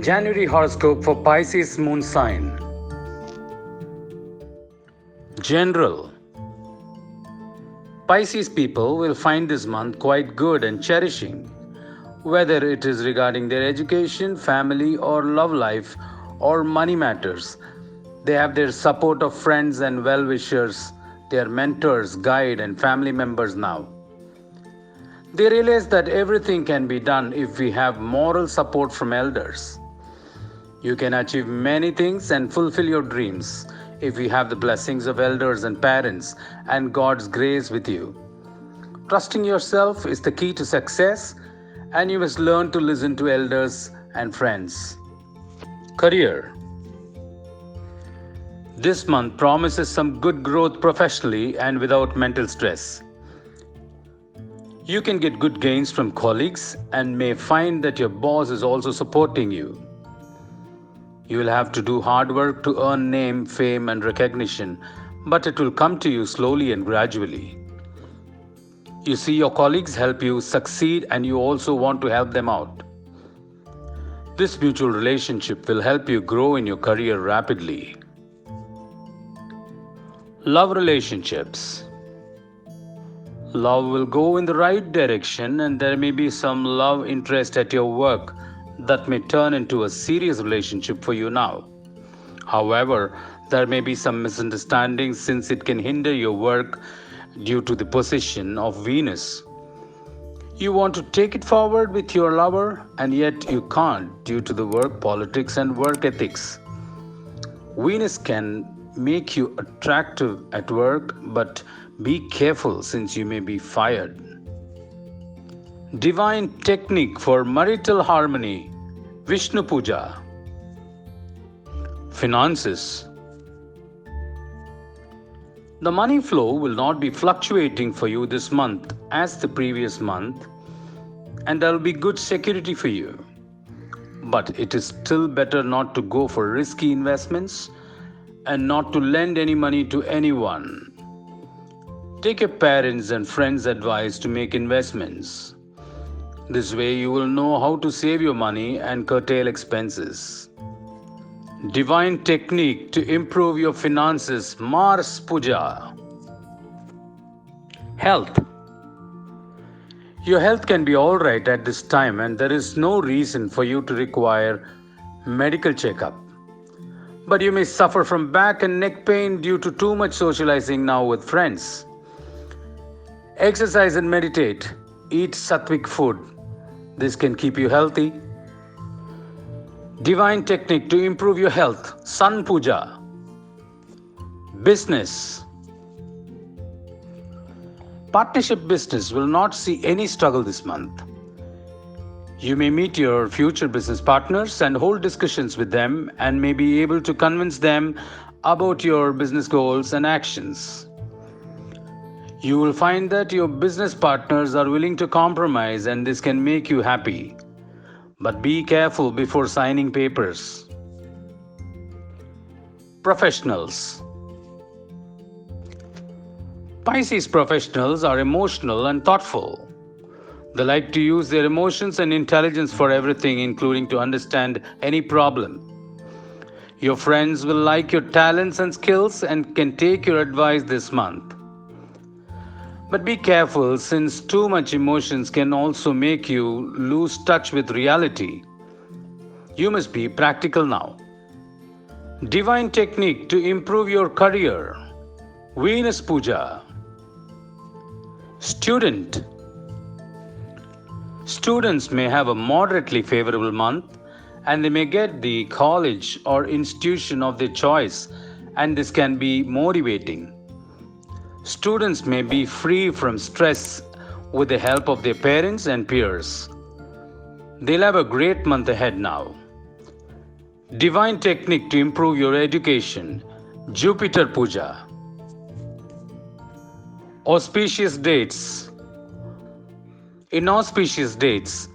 January horoscope for Pisces moon sign. General. Pisces people will find this month quite good and cherishing, whether it is regarding their education, family, or love life, or money matters. They have their support of friends and well-wishers, their mentors, guide, and family members now. They realize that everything can be done if we have moral support from elders. You can achieve many things and fulfill your dreams if you have the blessings of elders and parents and God's grace with you. Trusting yourself is the key to success, and you must learn to listen to elders and friends. Career. This month promises some good growth professionally and without mental stress. You can get good gains from colleagues and may find that your boss is also supporting you. You will have to do hard work to earn name, fame, and recognition, but it will come to you slowly and gradually. You see your colleagues help you succeed and you also want to help them out. This mutual relationship will help you grow in your career rapidly. Love relationships. Love will go in the right direction and there may be some love interest at your work that may turn into a serious relationship for you now. However, there may be some misunderstandings since it can hinder your work due to the position of Venus. You want to take it forward with your lover and yet you can't due to the work politics and work ethics. Venus can make you attractive at work, but be careful since you may be fired. Divine technique for marital harmony. Vishnu Puja. Finances. The money flow will not be fluctuating for you this month as the previous month, and there will be good security for you. But it is still better not to go for risky investments and not to lend any money to anyone. Take your parents' and friends' advice to make investments. This way you will know how to save your money and curtail expenses. Divine technique to improve your finances. Mars Puja. Health. Your health can be alright at this time and there is no reason for you to require medical checkup. But you may suffer from back and neck pain due to too much socializing now with friends. Exercise and meditate. Eat sattvic food. This can keep you healthy. Divine technique to improve your health. Sun Puja. Business. Partnership business will not see any struggle this month. You may meet your future business partners and hold discussions with them and may be able to convince them about your business goals and actions. You will find that your business partners are willing to compromise and this can make you happy. But be careful before signing papers. Professionals. Pisces professionals are emotional and thoughtful. They like to use their emotions and intelligence for everything, including to understand any problem. Your friends will like your talents and skills and can take your advice this month. But be careful since too much emotions can also make you lose touch with reality. You must be practical now. Divine technique to improve your career. Venus Puja. Student. Students may have a moderately favorable month and they may get the college or institution of their choice and this can be motivating. Students may be free from stress with the help of their parents and peers. They'll have a great month ahead now. Divine technique to improve your education. Jupiter Puja. Auspicious dates. In auspicious dates,